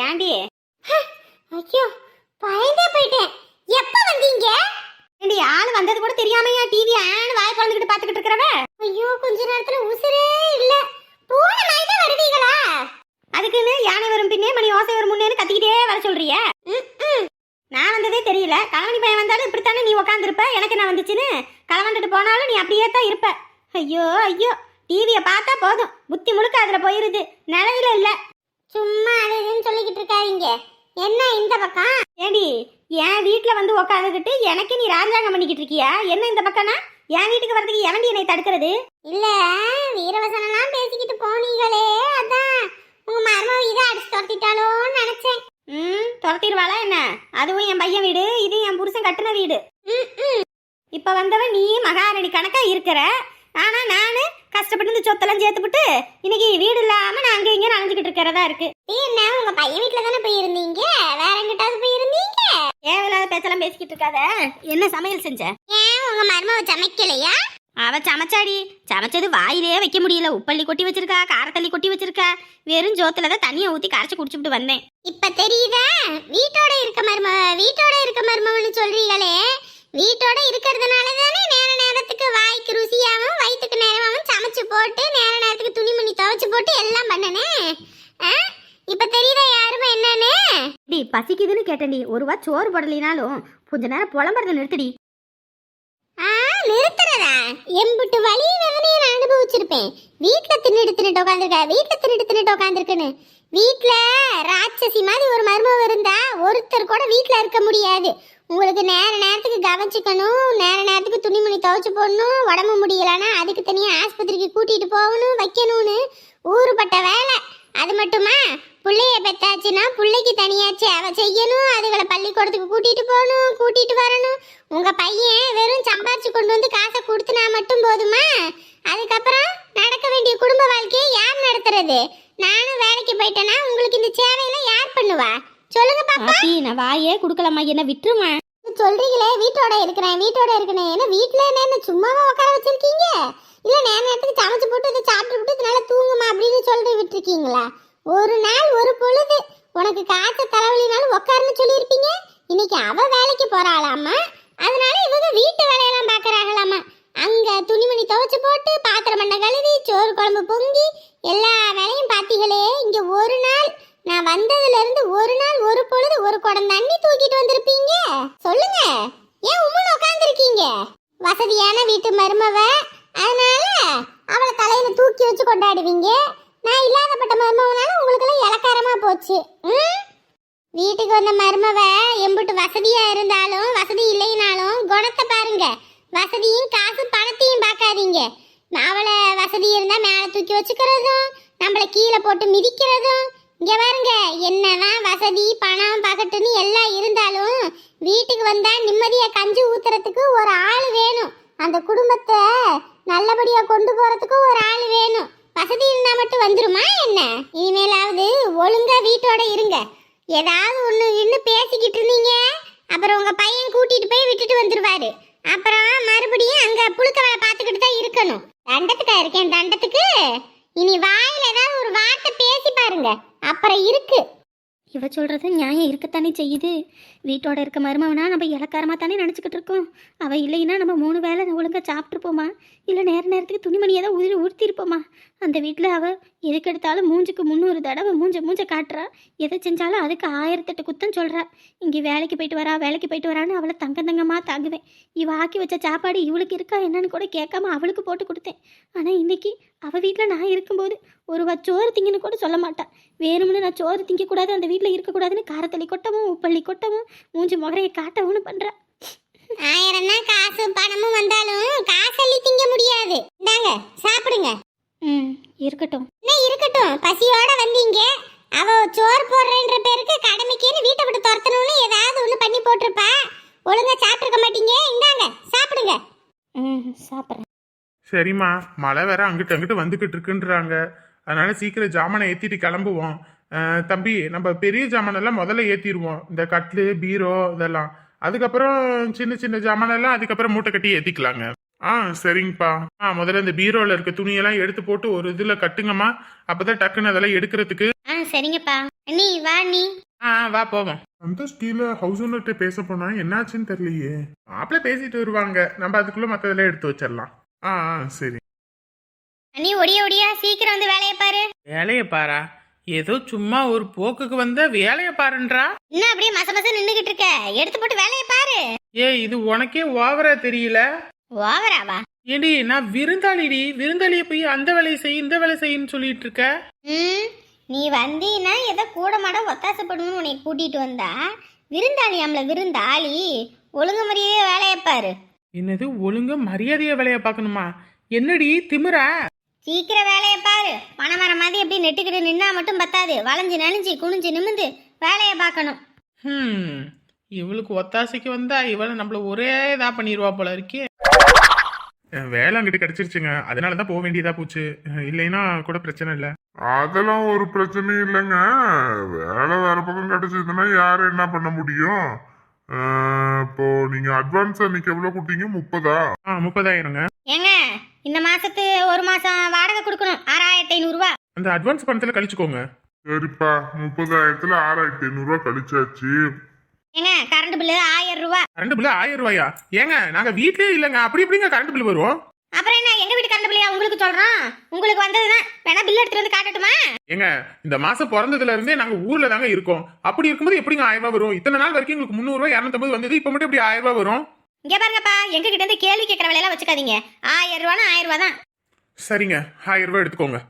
ஏண்டி? ஐயோ பயந்தே போயிட்டேன். எப்ப வந்தீங்க? ஏண்டி ஆள் வந்தது கூட தெரியாமையா டிவி ஆன் வாய் குழந்துக்கிட்டு பாத்துக்கிட்டு இருக்கறவ? ஐயோ கொஞ்ச நேரத்துல உசுரே இல்ல. போன மாதிரி வருவீங்களா? அதுக்குன்னு யானை வரும் பின்னே மணி ஓசை வரும் முன்னேன்னு கத்திக்கிட்டே வர சொல்றிய? நான் வந்ததே தெரியல. கலவணி பையன் வந்தாலும் இப்படித்தானே நீ உட்காந்துருப்ப. எனக்கு நான் வந்துச்சுன்னு களவண்டுட்டு போனாலும் நீ அப்படியே தான் இருப்ப. ஐயோ ஐயோ டிவியை பார்த்தா போதும் புத்தி முழுக்க அதுல போயிருது, நிலையில இல்ல. சும்மா அதுன்னு சொல்லிக்கிட்டு இருக்காதீங்க. என்ன இந்த பக்கம்? ஏடி என் வீட்டுல வந்து உக்காந்துக்கிட்டு எனக்கு நீ ராஜாங்கம் பண்ணிக்கிட்டு இருக்கியா? என்ன இந்த பக்கம்னா என் வீட்டுக்கு வரதுக்கு எவண்டி என்னை தடுக்கிறது? இல்ல வீரவசனம்லாம் பேசிக்கிட்டு போனீங்களே, அதான் உங்க மருமக இதை அடிச்சு துரத்திட்டாலோன்னு நினைச்சேன். துரத்திடுவாளா என்ன? அதுவும் என் பையன் வீடு, இது என் புருஷன் கட்டுன வீடு. இப்ப வந்தவன் நீ மகாராணி கணக்கா இருக்கிற. ஆனா நானு கஷ்டப்பட்டு இந்த சொத்தெல்லாம் சேர்த்துப்பட்டு இன்னைக்கு வீடு இல்லாம நான் அங்க இங்க நனைஞ்சுக்கிட்டு இருக்கிறதா இருக்கு. என்ன உங்க பையன் வீட்டுல தானே போயிருந்தீங்க, வேற எங்கிட்டாவது போயிருந்தீங்க? தேவையில்லாத பேச்செல்லாம் பேசிக்கிட்டு இருக்காத. என்ன சமையல் செஞ்ச? ஏன் உங்க மருமவ சமைக்கலையா? அவ சமைச்சாடி, சமைச்சது வாயிலே வைக்க முடியல. உப்பள்ளி கொட்டி வச்சிருக்கா, காரத்தள்ளி கொட்டி வச்சிருக்கா. வெறும் ஜோத்துலதான் தண்ணியை ஊத்தி கரைச்சு குடிச்சுட்டு வந்தேன். இப்ப தெரியுதா வீட்டோட இருக்க மருமவன்னு சொல்றீங்களே? வீட்டோட இருக்கிறதுனால தானே நேர நேரத்துக்கு வாய்க்கு ருசியாவும் வயிற்றுக்கு நேரமாவும் சமைச்சு போட்டு நேர நேரத்துக்கு துணிமணி துவைச்சு போட்டு எல்லாம் பண்ணனே. இப்ப தெரியுதா யாருமே என்னன்னு? டி பசிக்குதுன்னு கேட்டேன்டி. ஒருவா சோறு போடலினாலும் கொஞ்ச நேரம் புலம்புறத நிறுத்தடி. நிறுத்துறதா? எம்பிட்டு வலி வேதனையை நான் அனுபவிச்சிருப்பேன். வீட்டுல தின்னுட்டு உட்காந்துருக்குன்னு. வீட்டுல ராட்சசி மாதிரி ஒரு மருமவ இருந்தா ஒருத்தர் கூட வீட்டுல இருக்க முடியாது. உங்களுக்கு நேர நேரத்துக்கு கவனிச்சுக்கணும், நேர நேரத்துக்கு துணிமணி துவைச்சு போடணும், உடம்பு முடியலன்னா அதுக்கு தனியாக ஆஸ்பத்திரிக்கு கூட்டிட்டு போகணும் வைக்கணும்னு ஊருப்பட்ட வேலை. அது மட்டுமா பிள்ளைய பெத்தாச்சுன்னா பிள்ளைக்கு தனியாச்சு அவ செய்யணும், அதுகளை பள்ளிக்கூடத்துக்கு கூட்டிட்டு போகணும், கூட்டிட்டு வரணும். உங்க பையன் வெறும் சம்பாரிச்சு கொண்டு வந்து காசை கொடுத்துனா மட்டும் போதுமா? அதுக்கப்புறம் நடக்க வேண்டிய குடும்ப வாழ்க்கையை யார் நடத்துறது? நானும் வேலைக்கு போயிட்டேன்னா உங்களுக்கு இந்த சேவையெல்லாம் யார் பண்ணுவா? சொல்லுங்க பாப்பா. நான் வாயே குடுக்கலாமா, என்ன விட்டுருமா? சொல்றீங்களே வீட்டோட இருக்கிறேன் ஏன்னா வீட்டுல என்ன சும்மாவா உட்கார வச்சிருக்கீங்க? இல்ல நேர நேரத்துக்கு சமைச்சு போட்டு இதை சாப்பிட்டு விட்டு இதனால தூங்குமா அப்படின்னு சொல்லிட்டு விட்டுருக்கீங்களா? ஒரு நாள் ஒரு பொழுது உனக்கு காய்ச்ச தலைவலினாலும் உட்காருன்னு சொல்லியிருப்பீங்க. இன்னைக்கு அவ வேலைக்கு போறாளாமா, அதனால இவங்க வீட்டு வேலையெல்லாம் பாக்குறாங்களாமா. அங்க துணிமணி துவைச்சு போட்டு பாத்திரம் பண்ண கழுவி சோறு குழம்பு பொங்கி எல்லா வேலையும் பாத்தீங்களே. இங்க ஒரு நாள் நான் வந்ததுல இருந்து ஒரு நாள் ஒரு பொழுது ஒரு குடம் தண்ணி தூக்கிட்டு வந்திருப்பீங்க. சொல்லுங்க ஏன் உம்முன்னு உட்காந்துருக்கீங்க? வசதியான வீட்டு மருமவ, அதனால அவளை தலையில தூக்கி வச்சு கொண்டாடுவீங்க. நான் இல்லாதப்பட்ட மருமவனால உங்களுக்கு எல்லாம் இலக்காரமா போச்சு. வீட்டுக்கு வந்த மருமவ எம்பிட்டு வசதியா இருந்தாலும் வசதி இல்லைனாலும் குணத்தை பாருங்க. வசதியும் காசு பணத்தையும் பார்க்காதீங்க. அவளை வசதி இருந்தா மேல தூக்கி வச்சுக்கிறதும் நம்மள கீழே போட்டு மிதிக்கிறதும். இங்க பாருங்க, என்னதான் வசதி பணம் பகட்டுன்னு எல்லாம் இருந்தாலும் வீட்டுக்கு வந்தா நிம்மதியா கஞ்சி ஊத்துறதுக்கு ஒரு ஆள் வேணும். அந்த குடும்பத்தை நல்லபடியா கொண்டு போறதுக்கு ஒரு ஆள் வேணும். வசதி இருந்தா மட்டும் வந்துருமா என்ன? இனிமேலாவது ஒழுங்கா வீட்டோட இருங்க. ஏதாவது ஒண்ணு இன்னும் பேசிக்கிட்டு இருந்தீங்க, அப்புறம் உங்க பையன் கூட்டிட்டு போய் விட்டுட்டு வந்துருவாரு. அப்புறம் மறுபடியும் அங்க புழுக்க வேலை பார்த்துக்கிட்டு தான் இருக்கணும். தண்டத்துக்கா இருக்கேன் தண்டத்துக்கு. இனி வாயில ஏதாவது ஒரு வார்த்தை பேசி பாருங்க, அப்புறம் இருக்கு. இவ சொல்றது நியாயம் இருக்கத்தானே செய்யுது. வீட்டோட இருக்க மருமவனா நம்ம இலக்காரமா தானே நினச்சிக்கிட்டு இருக்கோம். அவ இல்லைன்னா நம்ம 3 வேளை ஒழுங்காக சாப்பிட்ருப்போமா? இல்லை நேரத்துக்கு துணிமணியை தான் ஊற்றிருப்போமா? அந்த வீட்டில் அவள் எதுக்கு எடுத்தாலும் மூஞ்சுக்கு 300 தடவை மூஞ்ச காட்டுறா. எதை செஞ்சாலும் அதுக்கு 1008 குத்தம் சொல்கிறா. இங்கே வேலைக்கு போயிட்டு வரான்னு அவளை தங்கமாக தாங்குவேன். இவ ஆக்கி வச்ச சாப்பாடு இவளுக்கு இருக்கா என்னன்னு கூட கேட்காம அவளுக்கு போட்டு கொடுத்தேன். ஆனால் இன்னைக்கு அவள் வீட்டில் நான் இருக்கும்போது ஒரு சோறு திங்கன்னு கூட சொல்ல மாட்டான். வேணும்னு நான் சோறு திங்கக்கூடாது, அந்த வீட்டில் இருக்கக்கூடாதுன்னு காரத்தள்ளி கொட்டவும் உப்பள்ளி கொட்டவும் மூஞ்சி முகரையை காட்டவும் பண்ணுறா. 1000 தான் காசு பணமும் வந்தாலும் காசள்ளி திங்க முடியாது. இந்தாங்க சாப்பிடுங்க. இருக்கட்டும் இருக்கட்டும். பசியோட வந்தீங்க, அவ சோறு போடுறேன்ற பேருக்கு கடமைக்கேன்னு வீட்டை விட்டு துரத்தணும்னு ஏதாவது ஒண்ணு பண்ணி போட்டிருப்பா. ஒழுங்கா சாப்பிட்டுருக்க மாட்டீங்க. இந்தாங்க சாப்பிடுங்க. சாப்பிட்றேன். சரிம்மா, மழை வேற அங்கிட்டு அங்கிட்டு வந்துகிட்டு இருக்குன்றாங்க. அதனால சீக்கிரம் ஜாமானை ஏத்திட்டு கிளம்புவோம். தம்பி, நம்ம பெரிய ஜாமானெல்லாம் முதல்ல ஏத்திடுவோம். இந்த கட்லு பீரோ இதெல்லாம். அதுக்கப்புறம் சின்ன சின்ன ஜாமானெல்லாம் அதுக்கப்புறம் மூட்டை கட்டி ஏத்திக்கலாங்க. சரிங்கப்பா. முதல்ல இந்த பீரோல இருக்க துணியெல்லாம் எடுத்து போட்டு ஒரு இதுல கட்டுங்கம்மா. அப்பதான் டக்குன்னு அதெல்லாம் எடுக்கிறதுக்கு. சரிங்கப்பா. அண்ணி வா நீ. வா போவோம். சந்தோஷ் கீழே ஹவுஸ் ஓனர்கிட்ட பேச போனா என்னாச்சுன்னு தெரியலையே. மாப்பிள்ள பேசிட்டு வருவாங்க, நம்ம அதுக்குள்ள மத்ததெல்லாம் எடுத்து வச்சிடலாம். சரி. அண்ணி ஒடியா சீக்கிரம் வந்து வேலையை பாரு. வேலையை பாரா? ஏதோ சும்மா ஒரு போக்குக்கு வந்த வேலையை பாருன்றா. என்ன அப்படியே மச நின்னுகிட்டு இருக்க? எடுத்து போட்டு வேலையை பாரு. இது உனக்கே ஓவரா தெரியல? ஓவராவா? ஏடி நான் விருந்தாளிடி, விருந்தாளிய போய் அந்த வேலையை செய் இந்த வேலை செய்யின்னு சொல்லிட்டு இருக்க. நீ வந்தீன்னா ஏதோ கூட மாட ஒத்தாசப்படுன்னு உன்னை கூட்டிட்டு வந்தா விருந்தாளியாம்ல விருந்தாளி. ஒழுங்கு முறையே வேலையை பாரு. என்னது ஒழுங்க மரியாதையா வேலையை பார்க்கணுமா? என்னடி திமிரா? சீக்கிரம் வேலையை பாரு. பணமரம் மாதிரி எப்படி நெட்டுக்கிட்டு நின்னா மட்டும் பத்தாது, வளைஞ்சு நெளிஞ்சு குனிஞ்சு நிமிந்து வேலையை பார்க்கணும். இவளுக்கு ஒத்தாசைக்கு வந்தா இவளை நம்மள ஒரே இதா பண்ணிடுவா போல இருக்கே. வேலை அங்கிட்டு கிடைச்சிருச்சுங்க, அதனாலதான் போக வேண்டியதா போச்சு. இல்லைன்னா கூட பிரச்சனை இல்லை. அதெல்லாம் ஒரு பிரச்சனையும் இல்லைங்க. வேலை வேற பக்கம் கிடைச்சதுன்னா யாரும் என்ன பண்ண முடியும்? இப்போ நீங்க அட்வான்ஸ் அன்னைக்கு எவ்வளவு கொடுத்தீங்க? 30,000? 30,000ங்க. ஏங்க இந்த மாசத்து ஒரு மாசம் வாடகை கொடுக்கணும், 6,500 ரூபாய். அந்த அட்வான்ஸ் பணத்துல கழிச்சுக்கோங்க. சரிப்பா, 30,000த்துல 6,500 கழிச்சாச்சு. ஏங்க கரண்ட் பில்லு 1000 ரூபாய். கரண்ட் பில்லு 1000 ரூபாயா? ஏங்க நாங்க வீட்லயே இல்லங்க, அப்படி எப்படிங்க கரண்ட் பில் வரும்? அப்புறம் என்ன எங்க வீட்டு கரண்ட் பில்லையா உங்களுக்கு சொல்றோம்? உங்களுக்கு வந்ததுதான் வேணா பில் எடுத்துட்டு வந்து காட்டட்டுமா? ஏங்க இந்த மாசம் பிறந்ததுல இருந்தே நாங்க ஊர்ல தாங்க இருக்கோம். அப்படி இருக்கும்போது எப்படிங்க 1000 ரூபாய் வரும்? இத்தனை நாள் வரைக்கும் உங்களுக்கு 300 ரூபாய் 250 வந்தது, இப்ப மட்டும் எப்படி 1000 ரூபாய் வரும்? இங்க பாருங்கப்பா, எங்க கிட்ட இருந்து கேள்வி கேட்கற வேலையெல்லாம் வச்சுக்காதீங்க. 1000 ரூபானா 1000 ரூபாய் தான். சரிங்க, 1000 ரூபாய் எடுத்துக்கோங்க.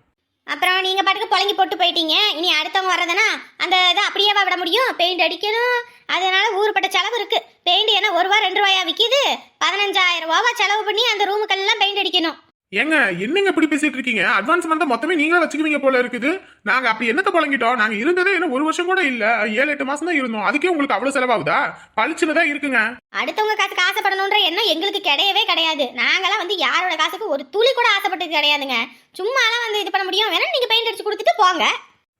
அப்புறம் நீங்க பாட்டுக்கு புழங்கி போட்டு போயிட்டீங்க. இனி அடுத்தவங்க வர்றதுன்னா அந்த இதை அப்படியே விட முடியும்? பெயிண்ட் அடிக்கணும், அதனால ஊருப்பட்ட செலவு இருக்கு. பெயிண்ட் என்ன 1 ரூபா 2 ரூபாயா விற்கிது? 15,000 ரூபாவா செலவு பண்ணி அந்த ரூமுக்கெல்லாம் பெயிண்ட் அடிக்கணும். ஏங்க என்னங்க இப்படி பேசிட்டு இருக்கீங்க? அட்வான்ஸ் வந்தா மொத்தமே நீங்களே வச்சுக்குவீங்க போல இருக்குது. நாங்க அப்படி என்னத்த புழங்கிட்டோம்? நாங்க இருந்ததே என்ன 1 வருஷம் கூட இல்ல, 7-8 மாசம் தான் இருந்தோம். அதுக்கே உங்களுக்கு அவ்வளவு செலவாகுதா? பளிச்சுன்னு தான் இருக்குங்க. அடுத்தவங்க காசுக்கு ஆசைப்படணுன்ற எண்ணம் எங்களுக்கு கிடையவே கிடையாது. நாங்களாம் வந்து யாரோட காசுக்கு ஒரு துளி கூட ஆசைப்பட்டது கிடையாதுங்க. சும்மாலாம் வந்து இது பண்ண முடியும்? வேணா நீங்க பெயிண்ட் அடிச்சு கொடுத்துட்டு போங்க.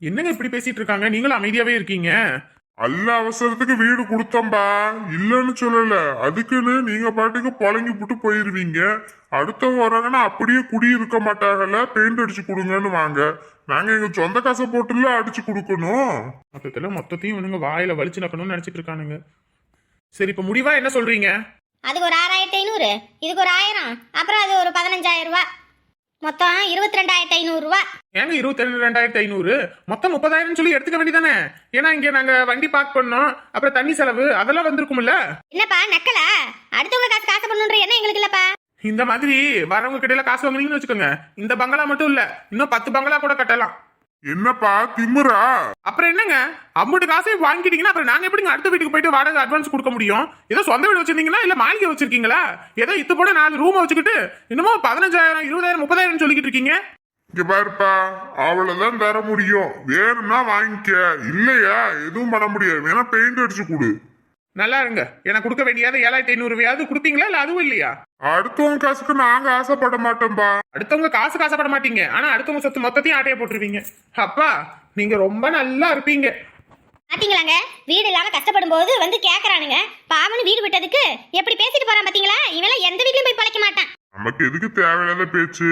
என்னங்க இப்படி பேசிட்டு இருக்காங்க? நீங்களும் அமைதியாவே இருக்கீங்க. அல்ல அவசரத்துக்கு வீடு கொடுத்தோம்பா, இல்லன்னு சொல்லல. அதுக்குன்னு நீங்க பாட்டுக்கு புழங்கி போட்டு போயிருவீங்க. அடுத்தவங்க வராங்கன்னா அப்படியே குடி இருக்க மாட்டாங்கல்ல, பெயிண்ட் அடிச்சு கொடுங்கன்னு வாங்க. நாங்க எங்க சொந்த காசை போட்டுல அடிச்சு கொடுக்கணும். மொத்தத்தையும் இவனுங்க வாயில வலிச்சு நக்கணும்னு நினைச்சிட்டு இருக்கானுங்க. சரி, இப்ப முடிவா என்ன சொல்றீங்க? அதுக்கு ஒரு 6,500, இதுக்கு ஒரு 1000, அப்புறம் அது ஒரு 15,000 ரூபாய், மொத்தம் 22,500 ரூபாய். ஏங்க 22,500? மொத்தம் 30,000 சொல்லி எடுத்துக்க வேண்டியதானே? ஏன்னா இங்க நாங்க வண்டி பார்க் பண்ணோம், அப்புறம் தண்ணி செலவு அதெல்லாம் வந்திருக்கும்ல. என்னப்பா நக்கலா? அடுத்தவங்க காசு காசு பண்ணுன்ற என்ன எங்களுக்கு இல்லப்பா. இந்த மாதிரி வரவங்க கிட்ட காசு வாங்குனீங்கன்னு வச்சுக்கோங்க, இந்த பங்களா மட்டும் இல்ல, இன்னும் 10 பங்களா கூட கட்டலாம். என்னப்பா திமுறா? அப்புறம் என்னங்க, அம்மட்டு காசையும் வாங்கிட்டீங்கன்னா அப்புறம் நாங்க எப்படிங்க அடுத்த வீட்டுக்கு போயிட்டு வாடகை அட்வான்ஸ் கொடுக்க முடியும்? ஏதோ சொந்த வீடு வச்சிருந்தீங்களா இல்ல மாளிகை வச்சிருக்கீங்களா? ஏதோ இது போல 4 ரூம் வச்சுக்கிட்டு இன்னமும் 15,000 20,000 30,000 சொல்லிக்கிட்டு இருக்கீங்க. இங்க பாருப்பா, அவ்வளவுதான் தர முடியும். வேணும்னா வாங்கிக்க, இல்லையா எதுவும் பண்ண முடியாது. வேணா பெயிண்ட் அடிச்சு கொடு. நல்லா இருங்க. எனக்கு கொடுக்க வேண்டியது 7,500 கொடுப்பீங்களா இல்ல அதுவும் இல்லையா? அடுத்தவங்க காசுக்கு நாங்க ஆசைப்பட மாட்டோம்பா. அடுத்தவங்க காசுக்கு ஆசைப்பட மாட்டீங்க, ஆனா அடுத்தவங்க சொத்து மொத்தத்தையும் ஆட்டைய போட்டுருவீங்க. அப்பா நீங்க ரொம்ப நல்லா இருப்பீங்க. பாத்தீங்களாங்க, வீடு இல்லாம கஷ்டப்படும் போது வந்து கேக்குறானுங்க. பாவனு வீடு விட்டதுக்கு எப்படி பேசிட்டு போறான் பாத்தீங்களா? இவெல்லாம் எந்த வீட்லயும் போய் பழைக்க மாட்டான். நமக்கு எதுக்கு தேவையில்லாத பேச்சு?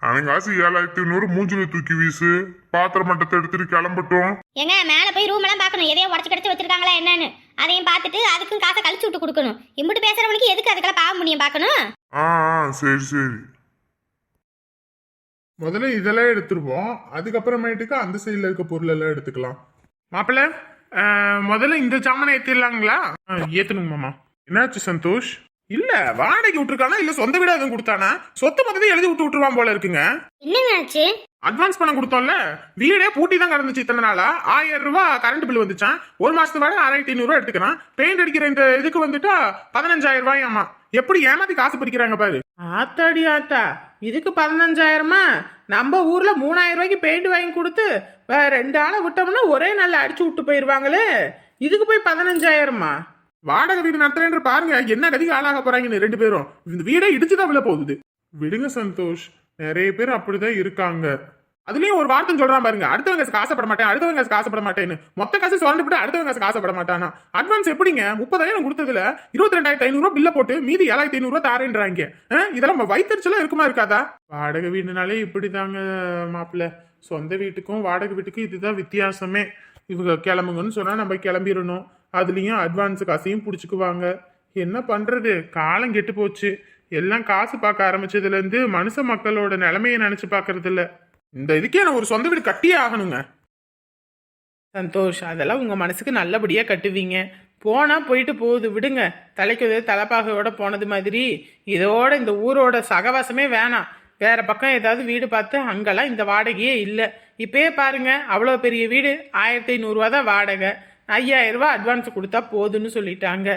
அவன் காசு 7,500 மூஞ்சில தூக்கி வீசு. பாத்திர மட்டத்தை எடுத்துட்டு கிளம்பட்டும். எங்க மேல போய் ரூம் எல்லாம் பாக்கணும், எதையோ உடச்சு கிடச்சு வச்சிருக்காங்களா என்னன்னு அதையும் பார்த்துட்டு அதுக்கும் காசை கழிச்சு விட்டு கொடுக்கணும். இம்புட்டு பேசுறவனுக்கு எதுக்கு அதுக்கெல்லாம் பாவம் முடியும் பார்க்கணும்? சரி சரி. முதல்ல இதெல்லாம் எடுத்துருவோம், அதுக்கப்புறமேட்டுக்கு அந்த சைட்ல இருக்க பொருள் எல்லாம் எடுத்துக்கலாம். மாப்பிள்ள முதல்ல இந்த சாமானை ஏத்திடலாங்களா? ஏத்தணுங்க மாமா. என்னாச்சு சந்தோஷ்? இல்ல வாடகை விட்டுருக்கானா இல்ல சொந்த வீடு எதுவும் கொடுத்தானா? சொத்து மொத்தத்தையும் எழுதி விட்டுருவான் போல இருக்குங்க. என்னங்க ஆச்சு? அட்வான்ஸ் பணம் கொடுத்தோம்ல, வீடே பூட்டி தான் கிடந்துச்சு இத்தனை நாளா. 1000 ரூபாய் கரண்ட் பில் வந்துச்சான். ஒரு மாசத்து வாடகை 6,500 எடுத்துக்கிறான். பெயிண்ட் அடிக்கிற இந்த இதுக்கு வந்துட்டா 15,000 ரூபாயாமா. எப்படி ஏமாத்தி காசு பிடிக்கிறாங்க பாரு. ஆத்தாடி ஆத்தா, இதுக்கு 15,000மா? நம்ம ஊர்ல 3,000 ரூபாய்க்கு பெயிண்ட் வாங்கி கொடுத்து 2 ஆளை விட்டோம்னா ஒரே நாள்ல அடிச்சு விட்டு போயிருவாங்களே. இதுக்கு போய் 15,000மா? வாடகை வீடு நடத்துறேன்ற பாருங்க என்ன கதிக்கு ஆளாக போறாங்கன்னு 2 பேரும். இந்த வீடே இடிச்சுதான் விழ போகுது. விடுங்க சந்தோஷ், நிறைய பேர் அப்படிதான் இருக்காங்க. அதுலயும் ஒரு வார்த்தை சொல்றான் பாருங்க, அடுத்தவங்க காசப்பட மாட்டேன், அடுத்தவங்க காசப்பட மாட்டேன்னு. மொத்த காசு சுரண்டு விட்டு அடுத்தவங்க காசப்பட மாட்டானா? அட்வான்ஸ் எப்படிங்க 30,000 கொடுத்ததுல 22,500 பில்ல போட்டு மீதி 7,500 தாரேன்றாங்க. இதெல்லாம் நம்ம வயிற்றுச்சலாம் இருக்குமா இருக்காதா? வாடகை வீடுனாலே இப்படிதாங்க மாப்பிள்ள. சொந்த வீட்டுக்கும் வாடகை வீட்டுக்கும் இதுதான் வித்தியாசமே. இவங்க கிளம்புங்கன்னு சொன்னா நம்ம கிளம்பிடணும். அதுலயும் அட்வான்ஸ் காசையும் பிடிச்சிக்குவாங்க. என்ன பண்றது, காலம் கெட்டு போச்சு. எல்லாம் காசு பார்க்க ஆரம்பிச்சதுல இருந்து மனுஷ மக்களோட நிலைமையை நினைச்சு பாக்குறது இல்ல. இந்த இதுக்கே நான் ஒரு சொந்த வீடு கட்டியே ஆகணுங்க. சந்தோஷ், அதெல்லாம் உங்க மனசுக்கு நல்லபடியா கட்டுவீங்க. போனா போயிட்டு போகுது, விடுங்க. தலைக்கு தலைப்பாகையோட போனது மாதிரி இதோட இந்த ஊரோட சகவாசமே வேணாம். வேற பக்கம் ஏதாவது வீடு பார்த்து அங்கெல்லாம் இந்த வாடகையே இல்லை. இப்பயே பாருங்க, அவ்வளோ பெரிய வீடு 1500 தான் வாடகை. 5000 ரூபாய் அட்வான்ஸ் கொடுத்தா போதுன்னு சொல்லிட்டாங்க.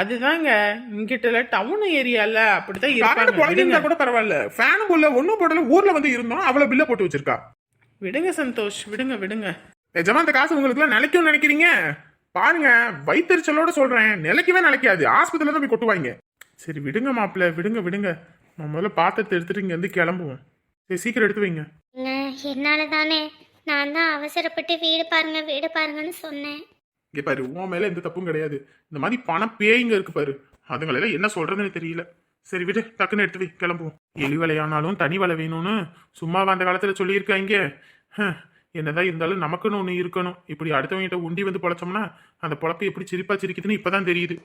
அதுதாங்க இங்கிட்ட டவுன் ஏரியால அப்படித்தான் கரண்ட் இருப்பாங்க. புழங்கிருந்தா விடுங்க. கூட பரவாயில்ல, ஃபேனு போடல ஒன்னும் போடல, ஊர்ல வந்து இருந்தோம் அவ்வளவு பில்ல போட்டு வச்சிருக்கா. விடுங்க சந்தோஷ், விடுங்க விடுங்க. நிஜமா இந்த காசு உங்களுக்கு எல்லாம் நிலைக்கும் நினைக்கிறீங்க? பாருங்க, வயிற்றுச்சலோட சொல்றேன், நிலைக்கவே நிலைக்காது. ஆஸ்பத்திரியில தான் போய் கொட்டுவாங்க. சரி விடுங்க மாப்பிள்ள, விடுங்க விடுங்க. நம்ம முதல்ல பாத்திரத்தை எடுத்துட்டு இங்க இருந்து கிளம்புவோம். சரி சீக்கிரம் எடுத்து வைங்க. என்னால தானே, நான் தான் அவசரப்பட்டு வீடு பாருங்க வீடு பாருங்கன்னு சொன்னேன். இங்க பாரு, உன் மேல எந்த தப்பும் கிடையாது. இந்த மாதிரி பணம் பேய்ங்க இருக்கு பாரு, அதுங்களெல்லாம் என்ன சொல்றதுன்னு தெரியல. சரி விடு, டக்குன்னு எடுத்து வை, கிளம்புவோம். எலி வலையானாலும் தனி வலை வேணும்னு சும்மா அந்த காலத்துல சொல்லியிருக்காங்க. என்னதான் இருந்தாலும் நமக்குன்னு ஒண்ணு இருக்கணும். இப்படி அடுத்தவங்கிட்ட உண்டி வந்து பொழைச்சோம்னா அந்த பொழப்பு எப்படி சிரிப்பா சிரிக்குதுன்னு இப்பதான் தெரியுது.